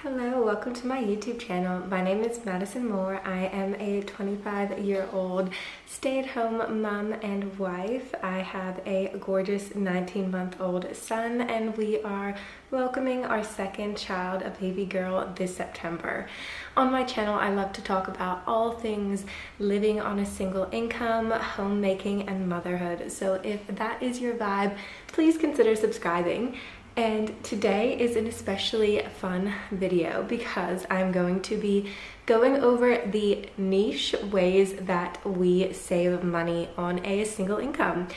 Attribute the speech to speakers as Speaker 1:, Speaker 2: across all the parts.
Speaker 1: Hello, welcome to my YouTube channel. My name is Madison Moore. I am a 25-year-old stay-at-home mom and wife. I have a gorgeous 19-month-old son, and we are welcoming our second child, a baby girl, this September. On my channel, I love to talk about all things living on a single income, homemaking, and motherhood. So if that is your vibe, please consider subscribing. And today is an especially fun video because I'm going to be going over the niche ways that we save money on a single income.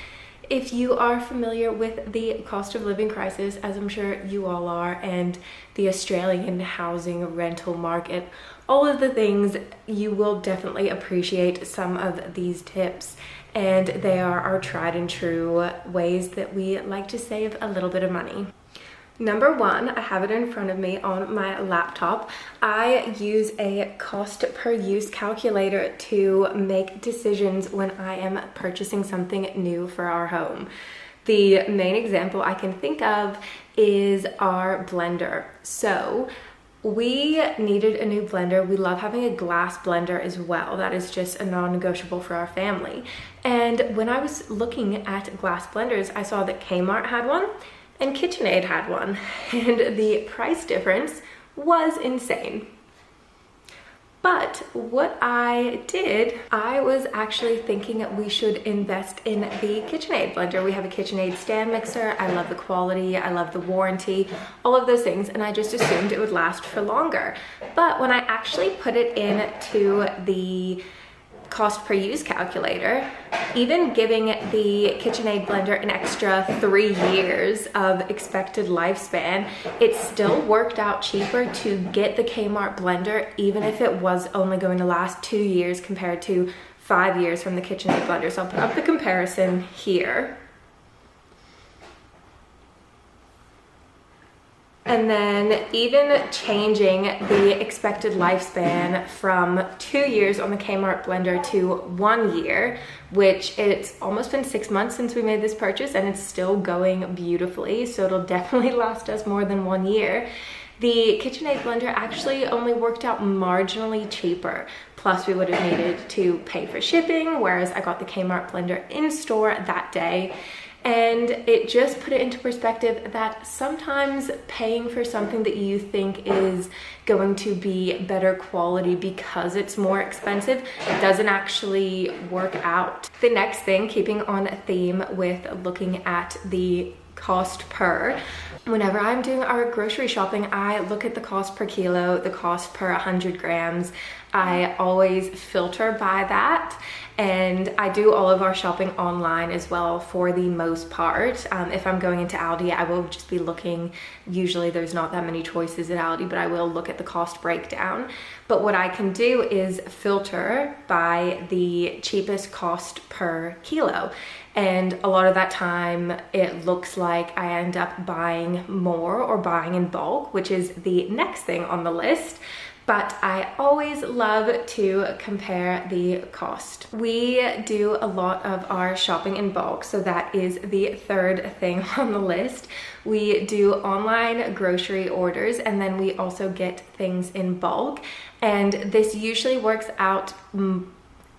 Speaker 1: If you are familiar with the cost of living crisis, as I'm sure you all are, and the Australian housing rental market, all of the things, you will definitely appreciate some of these tips. And they are our tried and true ways that we like to save a little bit of money. Number one, I have it in front of me on my laptop. I use a cost per use calculator to make decisions when I am purchasing something new for our home. The main example I can think of is our blender. So we needed a new blender. We love having a glass blender as well. That is just a non-negotiable for our family. And when I was looking at glass blenders, I saw that Kmart had one and KitchenAid had one, and the price difference was insane. But what I did, I was actually thinking that we should invest in the KitchenAid blender. We have a KitchenAid stand mixer. I love the quality, I love the warranty, all of those things, and I just assumed it would last for longer. But when I actually put it into the cost per use calculator, even giving the KitchenAid blender an extra 3 years of expected lifespan, it still worked out cheaper to get the Kmart blender, even if it was only going to last 2 years compared to 5 years from the KitchenAid blender. So I'll put up the comparison here. And then even changing the expected lifespan from 2 years on the Kmart blender to 1 year, which it's almost been 6 months since we made this purchase and it's still going beautifully. So it'll definitely last us more than 1 year. The KitchenAid blender actually only worked out marginally cheaper. Plus we would have needed to pay for shipping, whereas I got the Kmart blender in store that day. And it just put it into perspective that sometimes paying for something that you think is going to be better quality because it's more expensive doesn't actually work out. The next thing, keeping on theme with looking at the cost per, whenever I'm doing our grocery shopping, I look at the cost per kilo, the cost per 100 grams. I always filter by that. And I do all of our shopping online as well for the most part. If I'm going into Aldi, I will just be looking, usually there's not that many choices at Aldi, but I will look at the cost breakdown. But what I can do is filter by the cheapest cost per kilo. And a lot of that time, it looks like I end up buying more or buying in bulk, which is the next thing on the list. But I always love to compare the cost. We do a lot of our shopping in bulk, so that is the third thing on the list. We do online grocery orders, and then we also get things in bulk. And this usually works out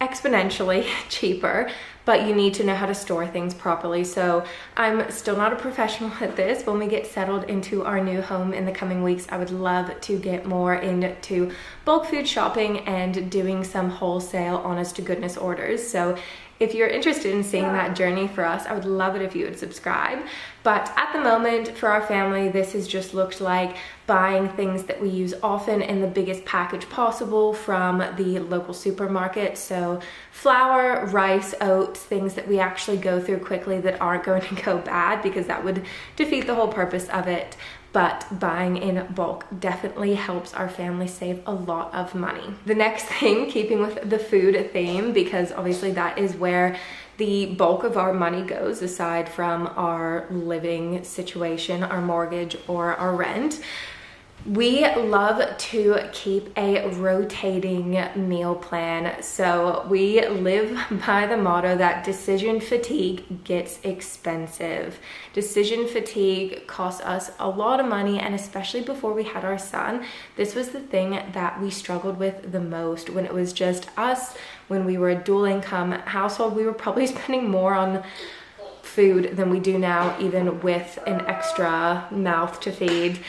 Speaker 1: exponentially cheaper, but you need to know how to store things properly. So I'm still not a professional at this. When we get settled into our new home in the coming weeks, I would love to get more into bulk food shopping and doing some wholesale honest to goodness orders. So if you're interested in seeing that journey for us, I would love it if you would subscribe. But at the moment, for our family, this has just looked like buying things that we use often in the biggest package possible from the local supermarket. So flour, rice, oats, things that we actually go through quickly that aren't going to go bad, because that would defeat the whole purpose of it. But buying in bulk definitely helps our family save a lot of money. The next thing, keeping with the food theme, because obviously that is where the bulk of our money goes aside from our living situation, our mortgage, or our rent. We love to keep a rotating meal plan. So we live by the motto that decision fatigue gets expensive. Decision fatigue costs us a lot of money, and especially before we had our son, this was the thing that we struggled with the most. When it was just us, when we were a dual income household, we were probably spending more on food than we do now, even with an extra mouth to feed.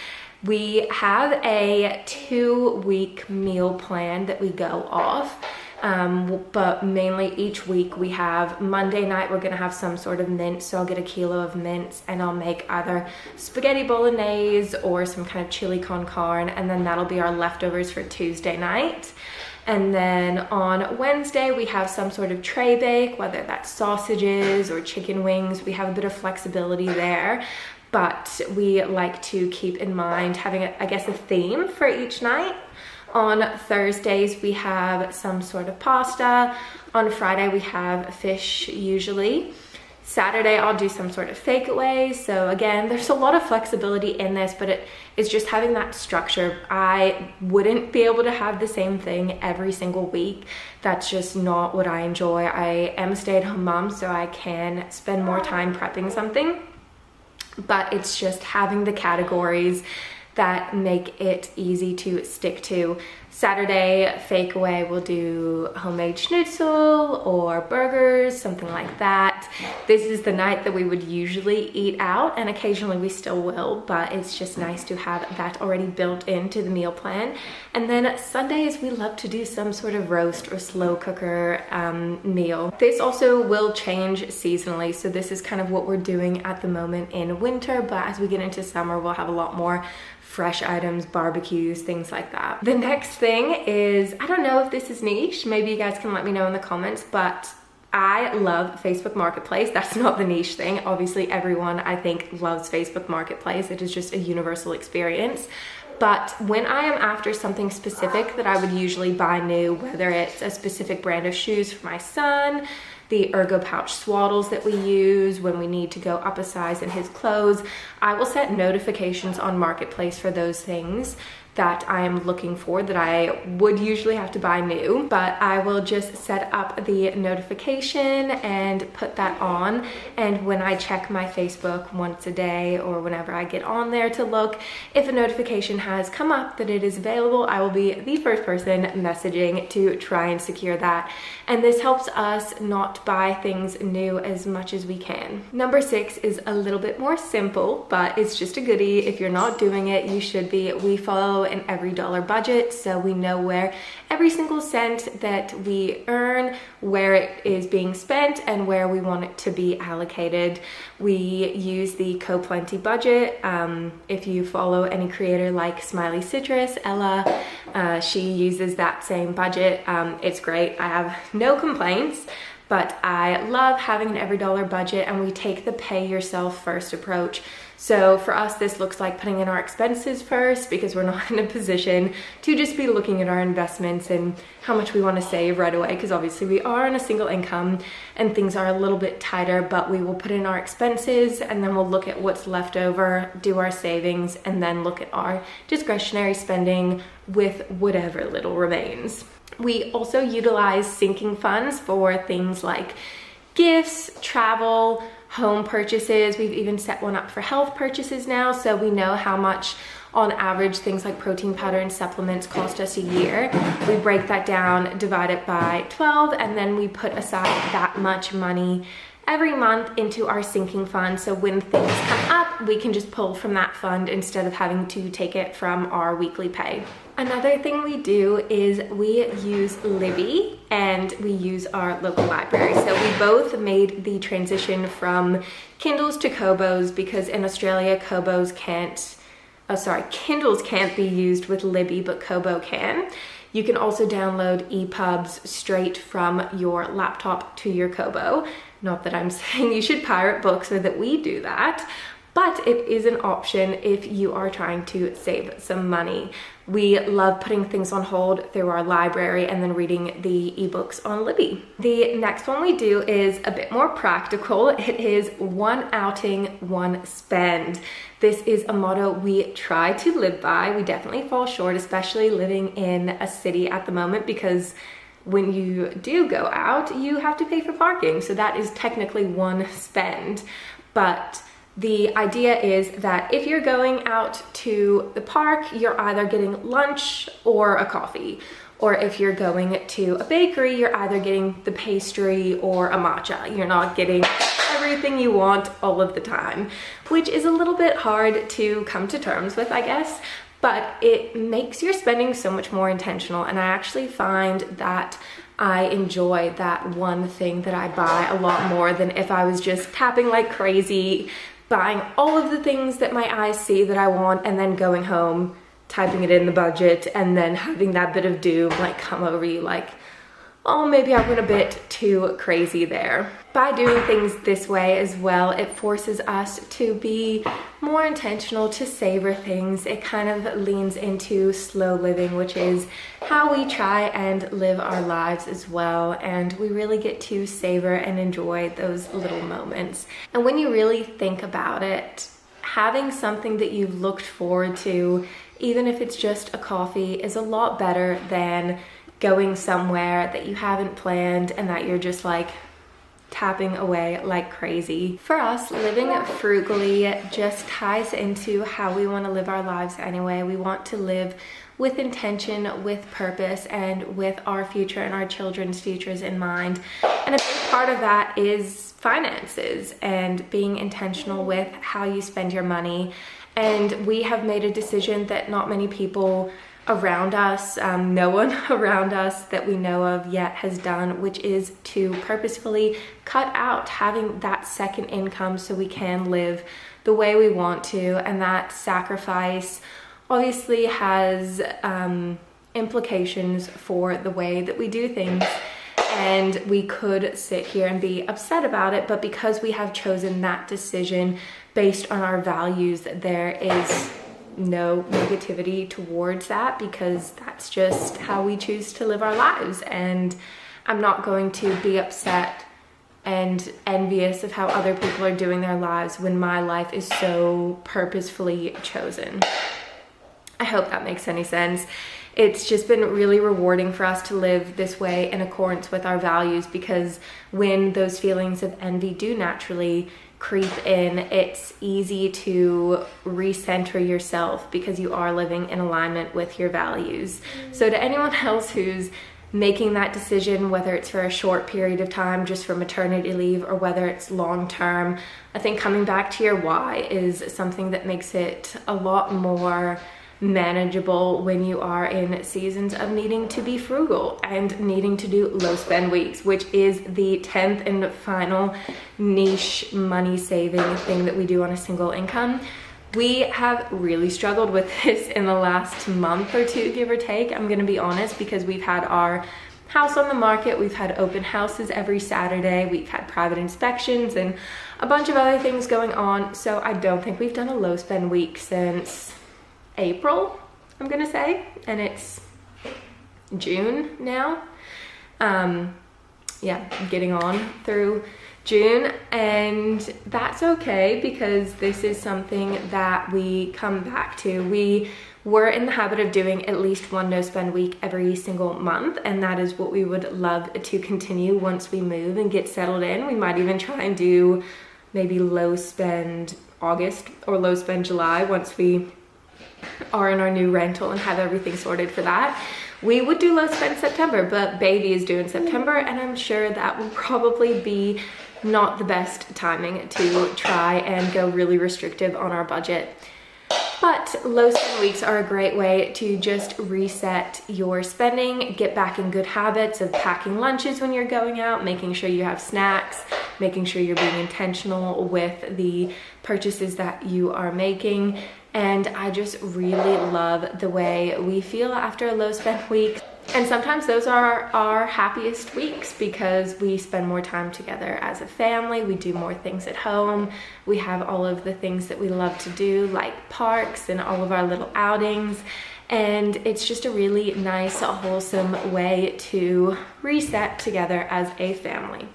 Speaker 1: We have a 2-week meal plan that we go off, but mainly each week we have Monday night, we're gonna have some sort of mince. So I'll get a kilo of mince and I'll make either spaghetti bolognese or some kind of chili con carne, and then that'll be our leftovers for Tuesday night. And then on Wednesday, we have some sort of tray bake, whether that's sausages or chicken wings. We have a bit of flexibility there, but we like to keep in mind having, I guess, a theme for each night. On Thursdays, we have some sort of pasta. On Friday, we have fish usually. Saturday, I'll do some sort of fake away. So again, there's a lot of flexibility in this, but it's just having that structure. I wouldn't be able to have the same thing every single week. That's just not what I enjoy. I am a stay-at-home mom, so I can spend more time prepping something, but it's just having the categories that make it easy to stick to. Saturday, fake away, we'll do homemade schnitzel or burgers, something like that. This is the night that we would usually eat out, and occasionally we still will, but it's just nice to have that already built into the meal plan. And then Sundays, we love to do some sort of roast or slow cooker meal. This also will change seasonally, so this is kind of what we're doing at the moment in winter, but as we get into summer, we'll have a lot more fresh items, barbecues, things like that. The next thing is, I don't know if this is niche, maybe you guys can let me know in the comments, but I love Facebook Marketplace. That's not the niche thing. Obviously everyone, I think, loves Facebook Marketplace. It is just a universal experience. But when I am after something specific that I would usually buy new, whether it's a specific brand of shoes for my son, the ergo pouch swaddles that we use when we need to go up a size in his clothes, I will set notifications on Marketplace for those things that I am looking for that I would usually have to buy new, but I will just set up the notification and put that on. And when I check my Facebook once a day or whenever I get on there to look, if a notification has come up that it is available, I will be the first person messaging to try and secure that. And this helps us not buy things new as much as we can. Number 6 is a little bit more simple, but it's just a goodie. If you're not doing it, you should be. We follow an every dollar budget, so we know where every single cent that we earn, where it is being spent, and where we want it to be allocated. We use the Co-Plenty budget. If you follow any creator like Smiley Citrus, Ella, she uses that same budget. It's great. I have no complaints. But I love having an every dollar budget, and we take the pay yourself first approach. So for us, this looks like putting in our expenses first, because we're not in a position to just be looking at our investments and how much we want to save right away, because obviously we are on a single income and things are a little bit tighter, but we will put in our expenses and then we'll look at what's left over, do our savings, and then look at our discretionary spending with whatever little remains. We also utilize sinking funds for things like gifts, travel, home purchases. We've even set one up for health purchases now, so we know how much on average things like protein powder and supplements cost us a year. We break that down, divide it by 12, and then we put aside that much money every month into our sinking fund, so when things come up, we can just pull from that fund instead of having to take it from our weekly pay. Another thing we do is we use Libby and we use our local library. So we both made the transition from Kindles to Kobos, because in Australia, Kindles can't be used with Libby, but Kobo can. You can also download EPUBs straight from your laptop to your Kobo. Not that I'm saying you should pirate books or that we do that, but it is an option if you are trying to save some money. We love putting things on hold through our library and then reading the ebooks on Libby. The next one we do is a bit more practical. It is one outing, one spend. This is a motto we try to live by. We definitely fall short, especially living in a city at the moment, because when you do go out, you have to pay for parking. So that is technically one spend. But the idea is that if you're going out to the park, you're either getting lunch or a coffee. Or if you're going to a bakery, you're either getting the pastry or a matcha. You're not getting everything you want all of the time, which is a little bit hard to come to terms with, I guess. But it makes your spending so much more intentional, and I actually find that I enjoy that one thing that I buy a lot more than if I was just tapping like crazy, buying all of the things that my eyes see that I want, and then going home, typing it in the budget, and then having that bit of doom like come over you like, oh, maybe I went a bit too crazy there. By doing things this way as well, it forces us to be more intentional, to savor things. It kind of leans into slow living, which is how we try and live our lives as well. And we really get to savor and enjoy those little moments. And when you really think about it, having something that you've looked forward to, even if it's just a coffee, is a lot better than going somewhere that you haven't planned and that you're just like tapping away like crazy. For us, living frugally just ties into how we want to live our lives anyway. We want to live with intention, with purpose, and with our future and our children's futures in mind. And a big part of that is finances and being intentional with how you spend your money. And we have made a decision that not many people around us, no one around us that we know of yet has done, which is to purposefully cut out having that second income so we can live the way we want to. And that sacrifice obviously has implications for the way that we do things. And we could sit here and be upset about it, but because we have chosen that decision based on our values, there is no negativity towards that, because that's just how we choose to live our lives. And I'm not going to be upset and envious of how other people are doing their lives when my life is so purposefully chosen. I hope that makes any sense. It's just been really rewarding for us to live this way in accordance with our values, because when those feelings of envy do naturally creep in, it's easy to recenter yourself because you are living in alignment with your values. So to anyone else who's making that decision, whether it's for a short period of time just for maternity leave or whether it's long term, I think coming back to your why is something that makes it a lot more manageable when you are in seasons of needing to be frugal and needing to do low spend weeks, which is the 10th and final niche money saving thing that we do on a single income. We have really struggled with this in the last month or two, give or take. I'm gonna be honest, because we've had our house on the market, we've had open houses every Saturday, we've had private inspections and a bunch of other things going on. So I don't think we've done a low spend week since April, I'm gonna say, and it's June now. Yeah, getting on through June, and that's okay because this is something that we come back to. We were in the habit of doing at least one no spend week every single month, and that is what we would love to continue once we move and get settled in. We might even try and do maybe low spend August or low spend July once we are in our new rental and have everything sorted for that. We would do low spend September, but baby is due in September, and I'm sure that will probably be not the best timing to try and go really restrictive on our budget. But low spend weeks are a great way to just reset your spending, get back in good habits of packing lunches when you're going out, making sure you have snacks, making sure you're being intentional with the purchases that you are making. And I just really love the way we feel after a low spend week. And sometimes those are our happiest weeks because we spend more time together as a family, we do more things at home, we have all of the things that we love to do like parks and all of our little outings, and it's just a really nice, wholesome way to reset together as a family.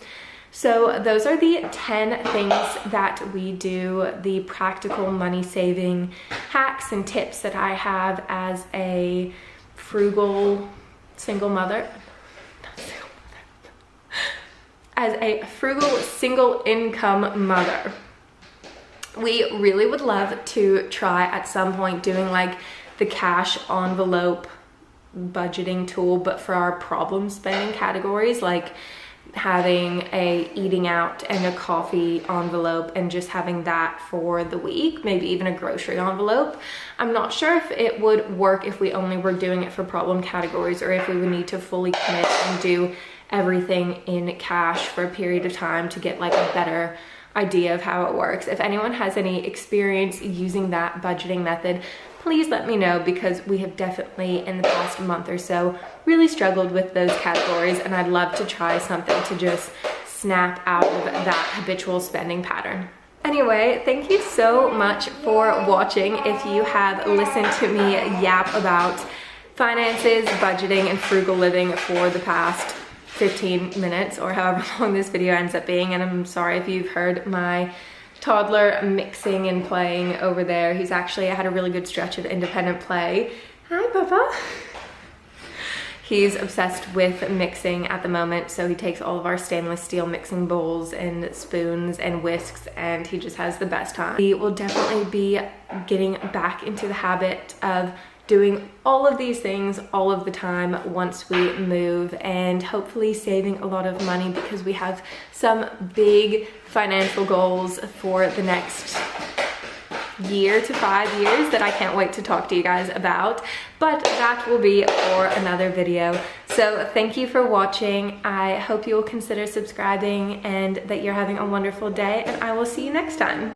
Speaker 1: So those are the 10 things that we do, the practical money saving hacks and tips that I have as a frugal single mother, as a frugal single income mother. We really would love to try at some point doing like the cash envelope budgeting tool, but for our problem spending categories, like having a eating out and a coffee envelope and just having that for the week, maybe even a grocery envelope. I'm not sure if it would work if we only were doing it for problem categories or if we would need to fully commit and do everything in cash for a period of time to get like a better idea of how it works. If anyone has any experience using that budgeting method, please let me know, because we have definitely in the past month or so really struggled with those categories, and I'd love to try something to just snap out of that habitual spending pattern. Anyway, thank you so much for watching. If you have listened to me yap about finances, budgeting, and frugal living for the past 15 minutes or however long this video ends up being, and I'm sorry if you've heard my toddler mixing and playing over there. I had a really good stretch of independent play. Hi, Papa. He's obsessed with mixing at the moment, so he takes all of our stainless steel mixing bowls and spoons and whisks, and he just has the best time. We will definitely be getting back into the habit of doing all of these things all of the time once we move, and hopefully saving a lot of money, because we have some big financial goals for the next year to 5 years that I can't wait to talk to you guys about, but that will be for another video. So thank you for watching. I hope you will consider subscribing and that you're having a wonderful day, and I will see you next time.